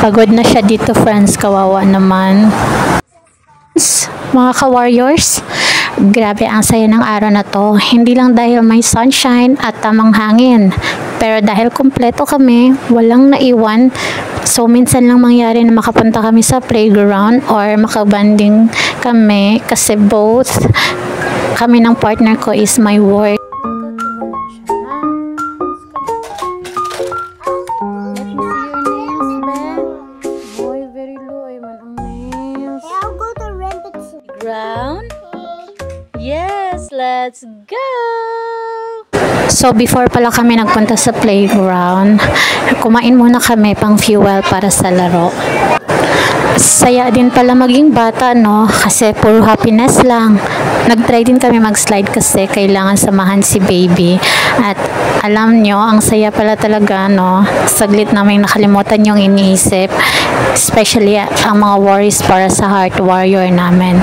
Pagod na siya dito, friends. Kawawa naman. Mga ka-warriors, grabe ang saya ng araw na to. Hindi lang dahil may sunshine at tamang hangin, pero dahil kumpleto kami, walang naiwan. So minsan lang mangyari na makapunta kami sa playground or makabanding kami kasi both kami ng partner ko is my work. Ground? Yes, let's go! So before pala kami nagpunta sa playground, kumain muna kami pang fuel para sa laro. Saya din pala maging bata, no? Kasi puro happiness lang. Nag-try din kami mag-slide kasi kailangan samahan si baby. At alam nyo, ang saya pala talaga, no? Saglit namin nakalimutan yung iniisip. Especially ang mga worries para sa heart warrior namin.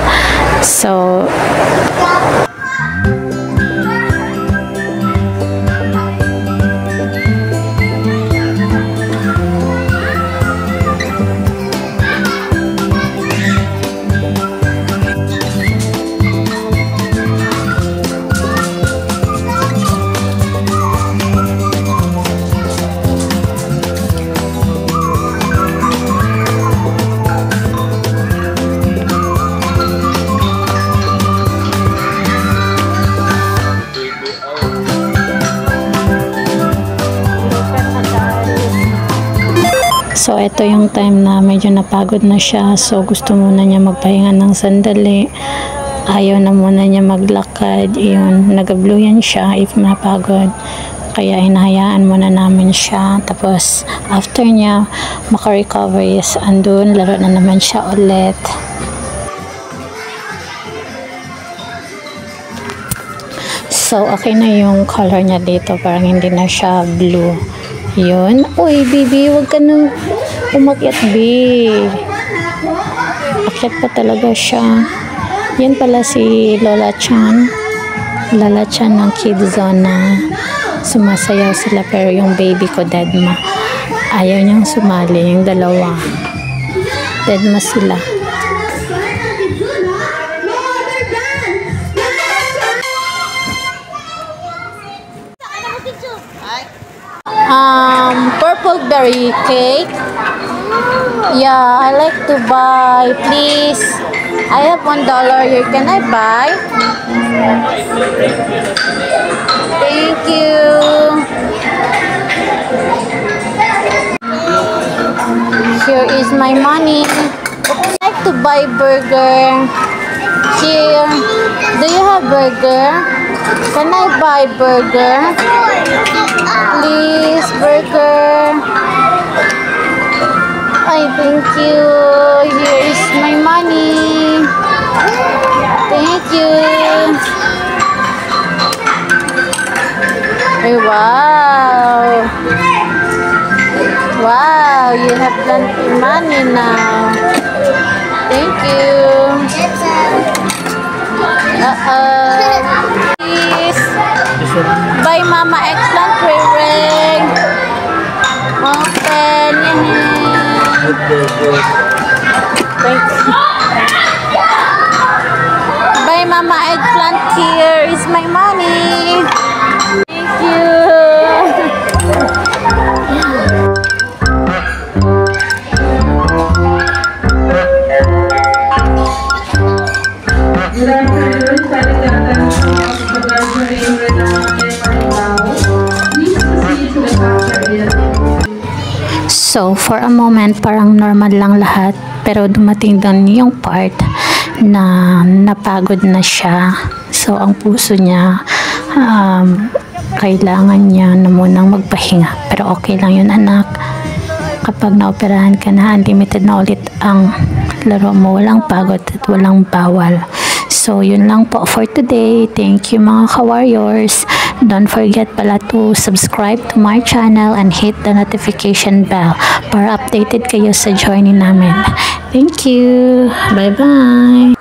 So, So, ito yung time na medyo napagod na siya. So, gusto muna niya magpahinga ng sandali. Ayaw na muna niya maglakad. Yun, nag-abluyan siya if napagod. Kaya hinahayaan muna namin siya. Tapos, after niya makarecover is andun, laro na naman siya ulit. So, okay na yung color niya dito. Parang hindi na siya blue. Yun. Uy, baby, wag ka nang umakyat, babe. Akyat pa talaga siya. Yan pala si Lola Chan. Lola Chan ng Kids Zone na sumasayaw sila pero yung baby ko, Deadma, ayaw niyang sumali. Yung dalawa. Deadma sila. Purple berry cake. Yeah, I like to buy. Please, I have $1 here. Can I buy? Thank you. Here is my money. I like to buy burger. Here. Do you have burger? Can I buy burger? Please, burger. I thank you. Here is my money. Thank you. Hey, wow. Wow, you have plenty money now. Thank you. Please buy Mama eggplant ring. Open. Thanks. Buy Mama eggplant. Here is my money. Thank you. So, for a moment, parang normal lang lahat. Pero dumating doon yung part na napagod na siya. So, ang puso niya, kailangan niya na munang magpahinga. Pero okay lang yun, anak. Kapag naoperahan ka na, unlimited na ulit ang laro mo. Walang pagod at walang bawal. So, yun lang po for today. Thank you mga ka-warriors. Don't forget pala to subscribe to my channel and hit the notification bell para updated kayo sa journey namin. Thank you. Bye-bye.